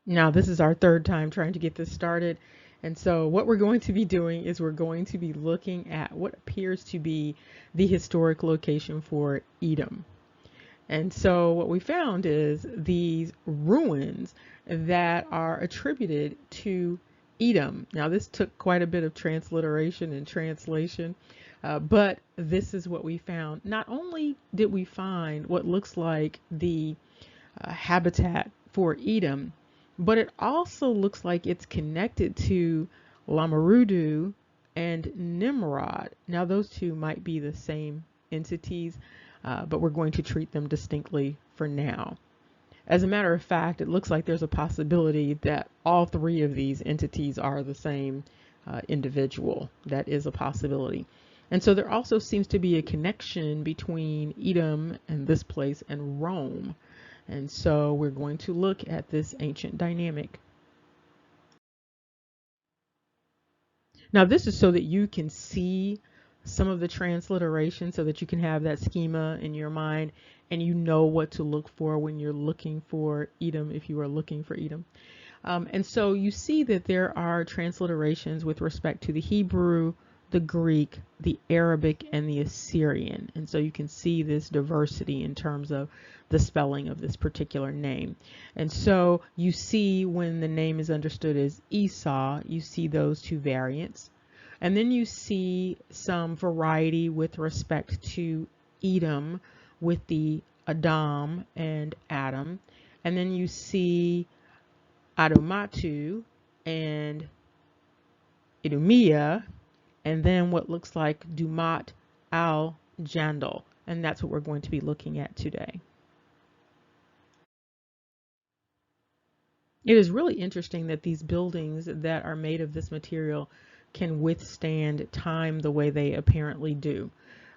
Now, this is our third time trying to get this started. And so what we're going to be doing is we're going to be looking at what appears to be the historic location for Edom. And so what we found is these ruins that are attributed to Edom. Now, this took quite a bit of transliteration and translation, but this is what we found. Not only did we find what looks like the habitat for Edom, but it also looks like it's connected to Lamarudu and Nimrod. Now, those two might be the same entities, but we're going to treat them distinctly for now. As a matter of fact, it looks like there's a possibility that all three of these entities are the same individual. That is a possibility. And so there also seems to be a connection between Edom and this place and Rome. And so we're going to look at this ancient dynamic. Now, this is so that you can see some of the transliteration so that you can have that schema in your mind and you know what to look for when you're looking for Edom, if you are looking for Edom. And so you see that there are transliterations with respect to the Hebrew, the Greek, the Arabic, and the Assyrian. And so you can see this diversity in terms of the spelling of this particular name. And so you see when the name is understood as Esau, you see those two variants. And then you see some variety with respect to Edom with the Adam and Adam. And then you see Adomatu and Idumea, and then what looks like Dumat al-Jandal. And that's what we're going to be looking at today. It is really interesting that these buildings that are made of this material can withstand time the way they apparently do.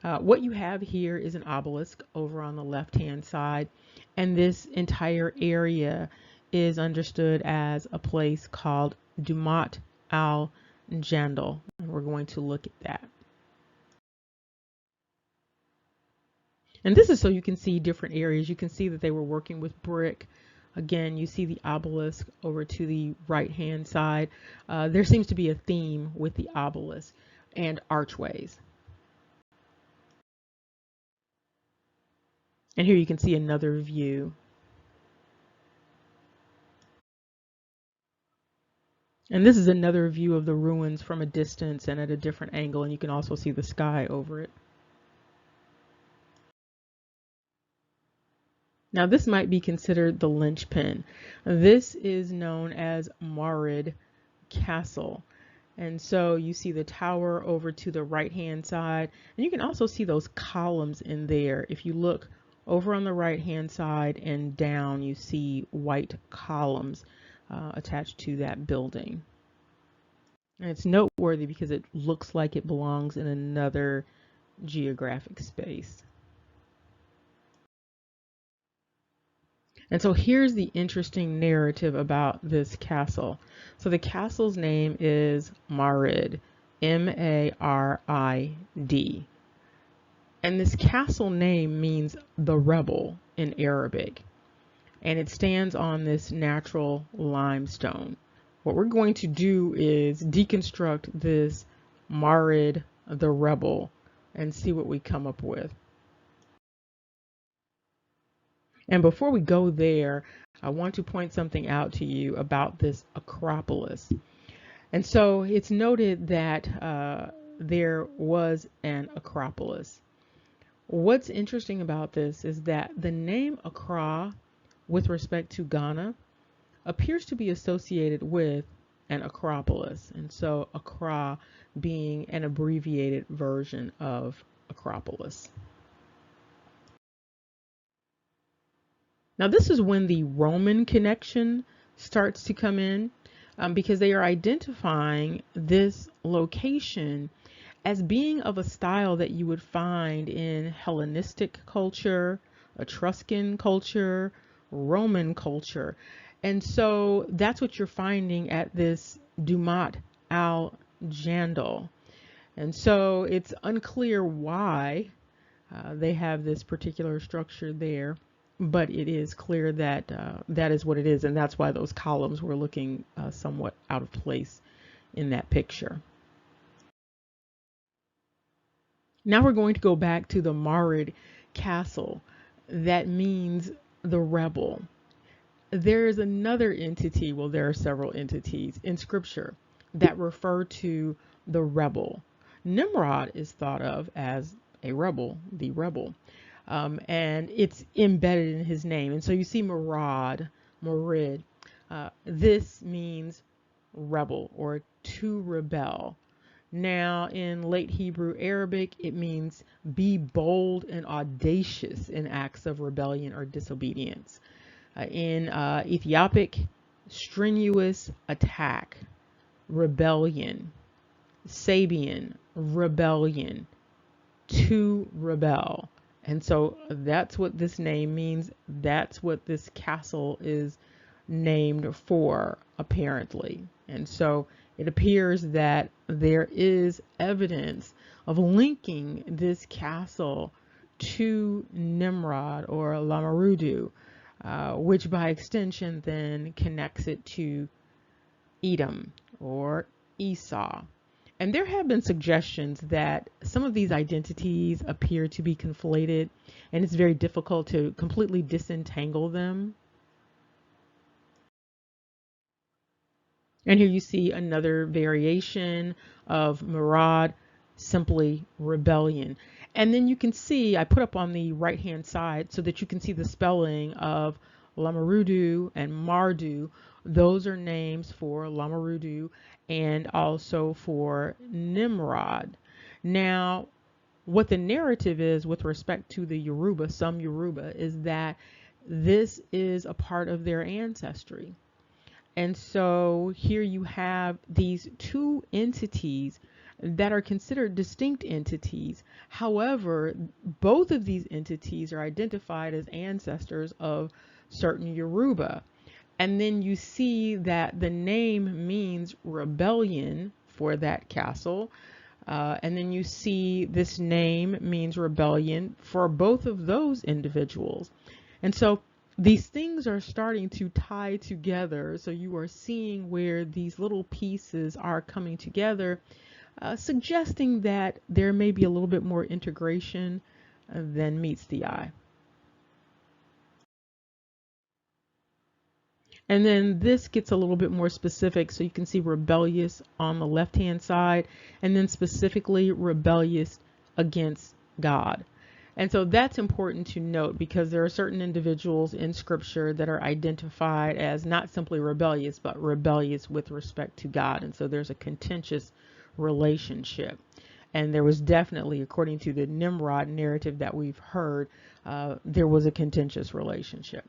What you have here is an obelisk over on the left-hand side, and this entire area is understood as a place called Dumat al-Jandal. And we're going to look at that. And this is so you can see different areas. You can see that they were working with brick. Again, you see the obelisk over to the right-hand side. There seems to be a theme with the obelisk and archways. And here you can see another view. And this is another view of the ruins from a distance and at a different angle, and you can also see the sky over it. Now, this might be considered the linchpin. This is known as Marid Castle. And so you see the tower over to the right-hand side, and you can also see those columns in there. If you look over on the right-hand side and down, you see white columns attached to that building. And it's noteworthy because it looks like it belongs in another geographic space. And so here's the interesting narrative about this castle. So the castle's name is Marid, M-A-R-I-D. And this castle name means the rebel in Arabic. And it stands on this natural limestone. What we're going to do is deconstruct this Marid, the rebel, and see what we come up with. And before we go there, I want to point something out to you about this Acropolis. And so it's noted that there was an Acropolis. What's interesting about this is that the name Accra, with respect to Ghana, appears to be associated with an Acropolis. And so Accra being an abbreviated version of Acropolis. Now, this is when the Roman connection starts to come in because they are identifying this location as being of a style that you would find in Hellenistic culture, Etruscan culture, Roman culture. And so that's what you're finding at this Dumat al-Jandal. And so it's unclear why they have this particular structure there. but it is clear that that is what it is, and that's why those columns were looking somewhat out of place in that picture. Now we're going to go back to the Marid castle. That means the rebel. There is another entity, well, there are several entities in scripture that refer to the rebel. Nimrod is thought of as a rebel, the rebel, and it's embedded in his name. And so you see Morid. This means rebel or to rebel. Now, in late Hebrew Arabic, it means be bold and audacious in acts of rebellion or disobedience. In Ethiopic, strenuous attack, rebellion. Sabian, rebellion, to rebel. And so that's what this name means. That's what this castle is named for, apparently. And so it appears that there is evidence of linking this castle to Nimrod or Lamarudu, which by extension then connects it to Edom or Esau. And there have been suggestions that some of these identities appear to be conflated, and it's very difficult to completely disentangle them. And here you see another variation of Murad, simply rebellion. And then you can see, I put up on the right hand side so that you can see the spelling of Lamarudu and Mardu. Those are names for Lamarudu and also for Nimrod. Now, what the narrative is with respect to the Yoruba, some Yoruba, is that this is a part of their ancestry. And so here you have these two entities that are considered distinct entities. However, both of these entities are identified as ancestors of certain Yoruba. And then you see that the name means rebellion for that castle. And then you see this name means rebellion for both of those individuals. And so these things are starting to tie together. So you are seeing where these little pieces are coming together, suggesting that there may be a little bit more integration than meets the eye. And then this gets a little bit more specific. So you can see rebellious on the left-hand side, and then specifically rebellious against God. And so that's important to note because there are certain individuals in scripture that are identified as not simply rebellious, but rebellious with respect to God. And so there's a contentious relationship. And there was definitely, according to the Nimrod narrative that we've heard, there was a contentious relationship.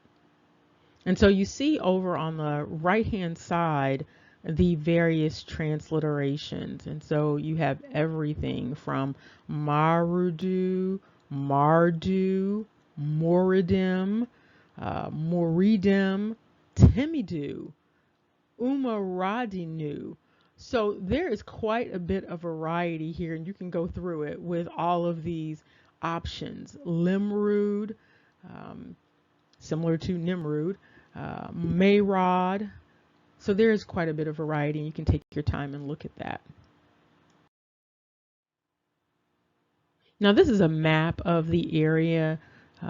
And so you see over on the right-hand side the various transliterations. And so you have everything from Marudu, Mardu, Moridim, Moridim, Timidu, Umaradinu. So there is quite a bit of variety here, and you can go through it with all of these options. Limrud, similar to Nimrod, Mayrod. So there is quite a bit of variety, and you can take your time and look at that. Now this is a map of the area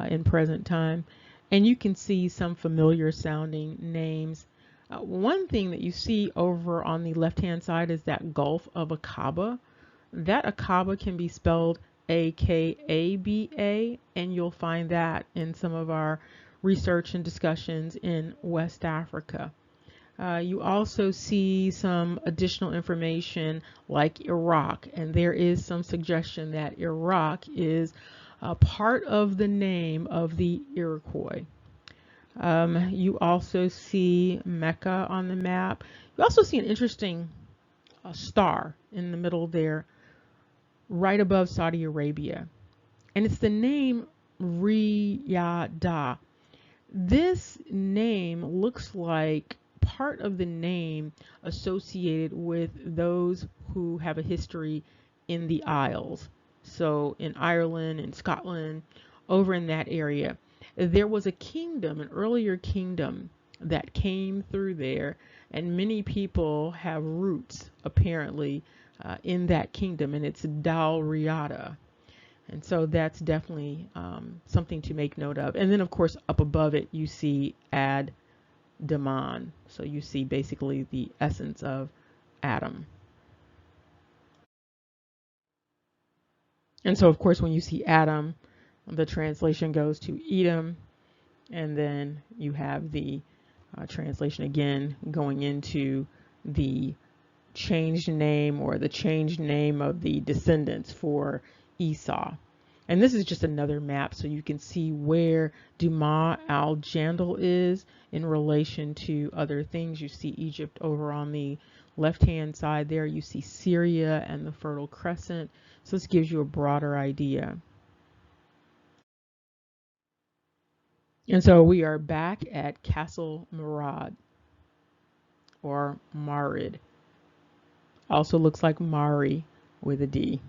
in present time, and you can see some familiar sounding names. One thing that you see over on the left hand side is that Gulf of Aqaba. That Aqaba can be spelled Akaba, and you'll find that in some of our research and discussions in West Africa. You also see some additional information like Iraq, and there is some suggestion that Iraq is a part of the name of the Iroquois. You also see Mecca on the map. You also see an interesting star in the middle there, right above Saudi Arabia, and it's the name Riyadh. This name looks like part of the name associated with those who have a history in the Isles. So in Ireland and Scotland, over in that area. there was a kingdom, an earlier kingdom that came through there, and many people have roots apparently in that kingdom, and it's Dalriada. And so that's definitely something to make note of. And then, of course, up above it, you see Ad Daman. So you see basically the essence of Adam. And so, of course, when you see Adam, the translation goes to Edom. And then you have the translation again going into the changed name or the changed name of the descendants for Esau. And this is just another map so you can see where Duma al-Jandal is in relation to other things. You see Egypt over on the left-hand side there. You see Syria and the Fertile Crescent. So this gives you a broader idea. And so we are back at Castle Marad or Marid. Also looks like Mari with a D.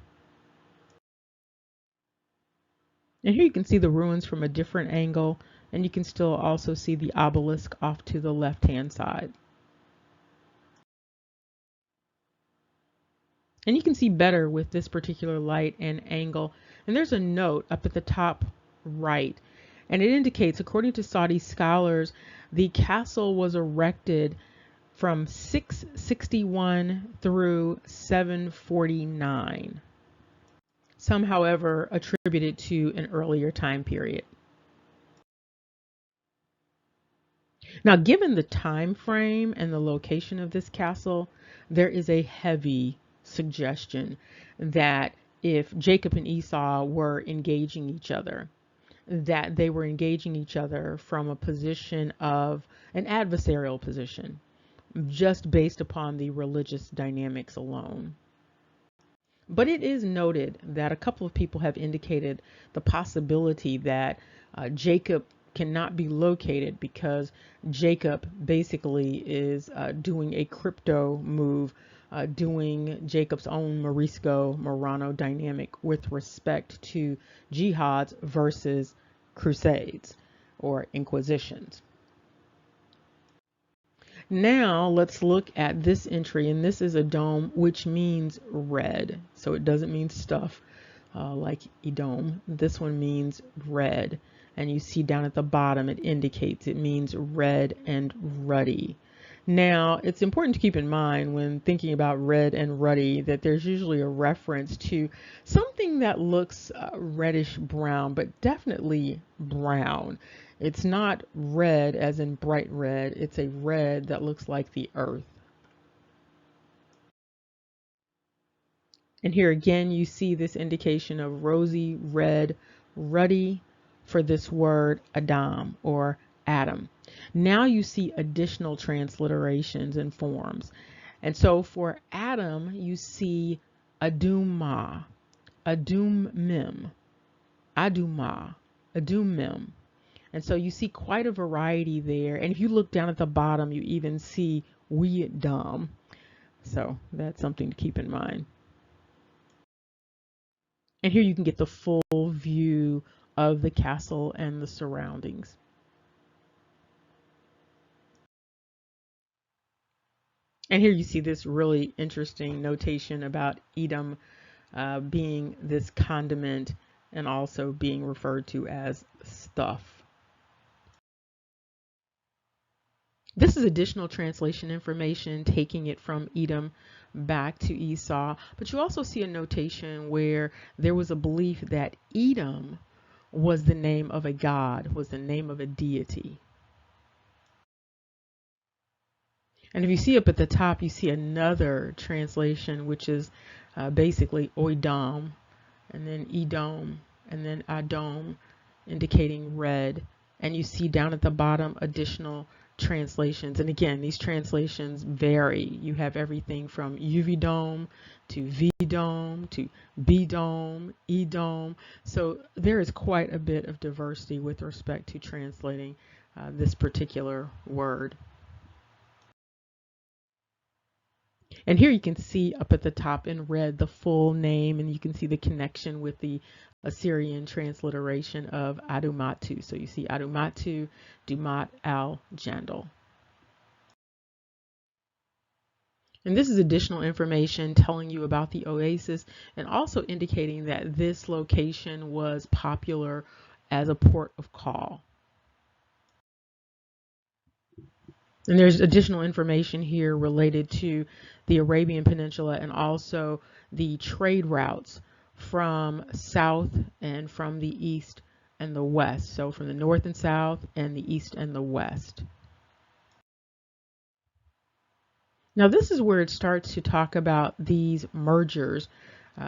And here you can see the ruins from a different angle, and you can still also see the obelisk off to the left-hand side. And you can see better with this particular light and angle. And there's a note up at the top right, and it indicates, according to Saudi scholars, the castle was erected from 661 through 749. Some, however, attribute it to an earlier time period. Now, given the time frame and the location of this castle, there is a heavy suggestion that if Jacob and Esau were engaging each other, that they were engaging each other from a position of an adversarial position, just based upon the religious dynamics alone. But it is noted that a couple of people have indicated the possibility that Jacob cannot be located because Jacob basically is doing a crypto move, doing Jacob's own Morisco Morano dynamic with respect to jihads versus crusades or inquisitions. Now let's look at this entry, and this is EDOM, which means red. So it doesn't mean stuff like EDOM. This one means red. And you see down at the bottom, it indicates it means red and ruddy. Now, it's important to keep in mind when thinking about red and ruddy that there's usually a reference to something that looks reddish brown, but definitely brown. It's not red as in bright red. It's a red that looks like the earth. And here again, you see this indication of rosy red, ruddy for this word Adam or Adam. Now you see additional transliterations and forms. And so for Adam, you see Adumma, Adum-mim, Adumma, Adum-mim. And so you see quite a variety there. And if you look down at the bottom, you even see Weedom. So that's something to keep in mind. And here you can get the full view of the castle and the surroundings. And here you see this really interesting notation about Edom being this condiment and also being referred to as stuff. This is additional translation information, taking it from Edom back to Esau. But you also see a notation where there was a belief that Edom was the name of a god, was the name of a deity. And if you see up at the top, you see another translation, which is basically Oidam, and then Edom, and then Adom, indicating red. And you see down at the bottom additional translations. And again, these translations vary. You have everything from Uvidom to Vidom to Bidom, Edom. So there is quite a bit of diversity with respect to translating this particular word. And here you can see up at the top in red the full name, and you can see the connection with the Assyrian transliteration of Adumatu. So you see Adumatu, Dumat al-Jandal. And this is additional information telling you about the oasis and also indicating that this location was popular as a port of call. And there's additional information here related to the Arabian Peninsula and also the trade routes from south and from the east and the west. So from the north and south and the east and the west. Now this is where it starts to talk about these mergers,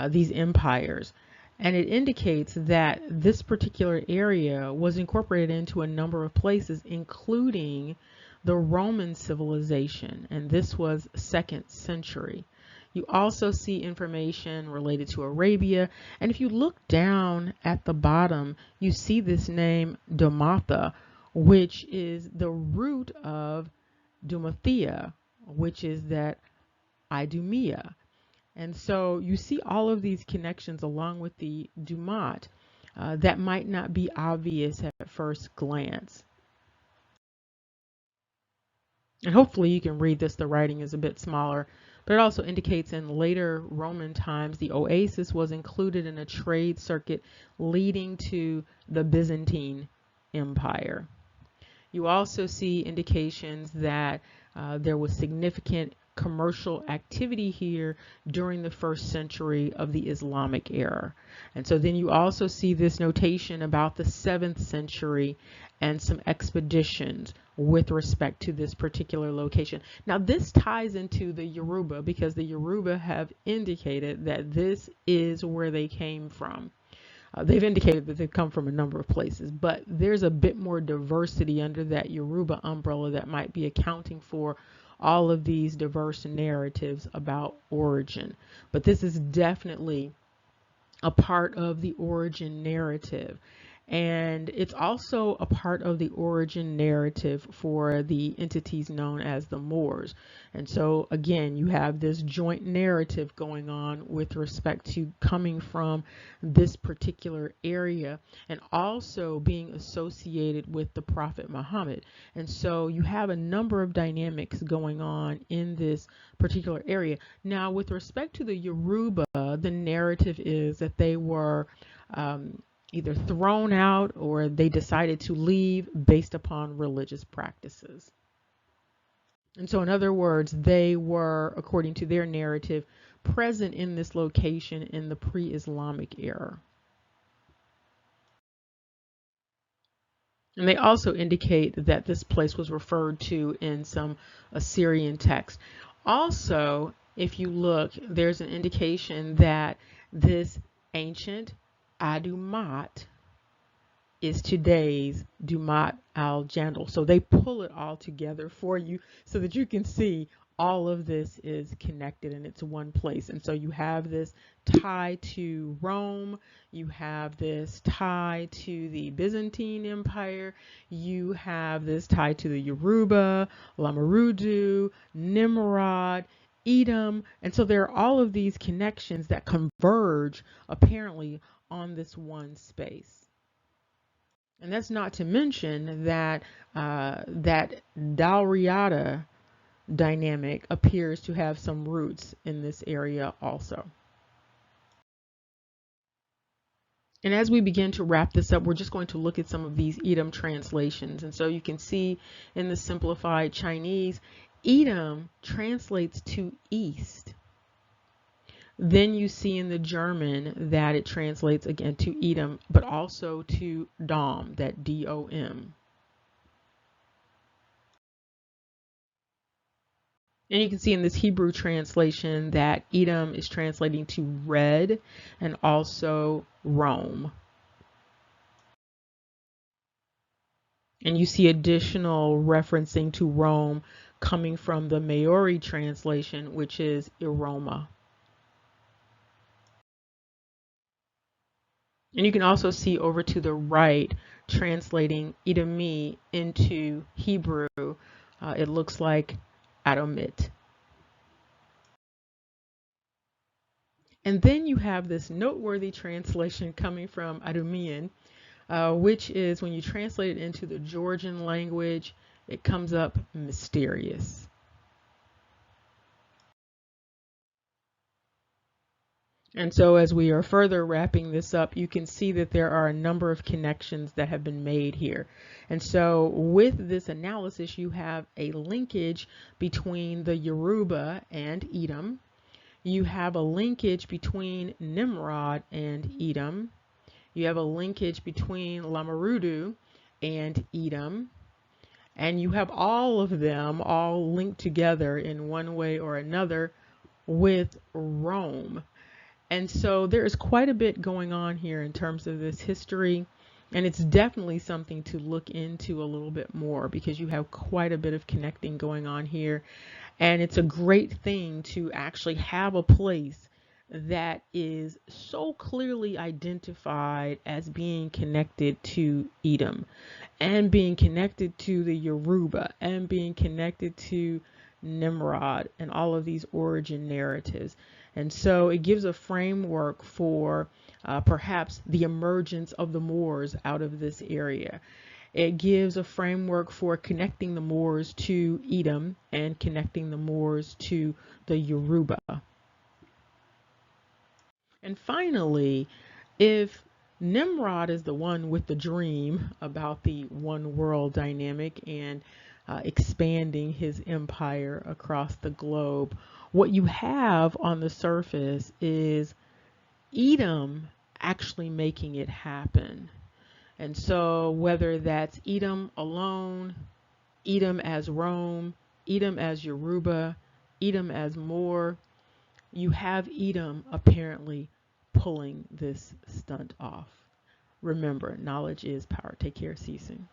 these empires. And it indicates that this particular area was incorporated into a number of places, including the Roman civilization, and this was 2nd century. You also see information related to Arabia, and if you look down at the bottom, you see this name Domatha, which is the root of Dumathea, which is that Idumea. And so you see all of these connections along with the Dumat that might not be obvious at first glance. And hopefully you can read this. The writing is a bit smaller, but it also indicates in later Roman times the oasis was included in a trade circuit leading to the Byzantine Empire. You also see indications that there was significant commercial activity here during the 1st century of the Islamic era. And so then you also see this notation about the 7th century and some expeditions with respect to this particular location. Now this ties into the Yoruba because the Yoruba have indicated that this is where they came from. They've indicated that they've come from a number of places, but there's a bit more diversity under that Yoruba umbrella that might be accounting for all of these diverse narratives about origin. But this is definitely a part of the origin narrative. And it's also a part of the origin narrative for the entities known as the Moors. And so again, you have this joint narrative going on with respect to coming from this particular area and also being associated with the Prophet Muhammad. And so you have a number of dynamics going on in this particular area. Now, with respect to the Yoruba, the narrative is that they were either thrown out or they decided to leave based upon religious practices. And so in other words, they were, according to their narrative, present in this location in the pre-Islamic era. And they also indicate that this place was referred to in some Assyrian texts. Also, if you look, there's an indication that this ancient Adumat is today's Dumat al-Jandal. So they pull it all together for you so that you can see all of this is connected and it's one place. And so you have this tie to Rome, you have this tie to the Byzantine Empire, you have this tie to the Yoruba, Lamarudu, Nimrod, EDOM. And so there are all of these connections that converge apparently on this one space. And that's not to mention that that Dalriada dynamic appears to have some roots in this area also. And as we begin to wrap this up, we're just going to look at some of these EDOM translations. And so you can see in the simplified Chinese, EDOM translates to east. Then you see in the German that it translates again to EDOM, but also to Dom, that D-O-M. And you can see in this Hebrew translation that EDOM is translating to red and also Rome. And you see additional referencing to Rome coming from the Maori translation, which is Iroma. And you can also see over to the right, translating Edomi into Hebrew, it looks like Adomit. And then you have this noteworthy translation coming from Aramean, which is when you translate it into the Georgian language, it comes up mysterious. And so as we are further wrapping this up, you can see that there are a number of connections that have been made here. And so with this analysis, you have a linkage between the Yoruba and Edom. You have a linkage between Nimrod and Edom. You have a linkage between Lamarudu and Edom. And you have all of them all linked together in one way or another with Rome. And so there is quite a bit going on here in terms of this history, and it's definitely something to look into a little bit more because you have quite a bit of connecting going on here. And it's a great thing to actually have a place that is so clearly identified as being connected to Edom and being connected to the Yoruba and being connected to Nimrod and all of these origin narratives. And so it gives a framework for perhaps the emergence of the Moors out of this area. It gives a framework for connecting the Moors to Edom and connecting the Moors to the Yoruba. And finally, if Nimrod is the one with the dream about the one world dynamic and expanding his empire across the globe, what you have on the surface is Edom actually making it happen. And so whether that's Edom alone, Edom as Rome, Edom as Yoruba, Edom as Moor, you have Edom apparently pulling this stunt off. Remember, knowledge is power. Take care. See you soon.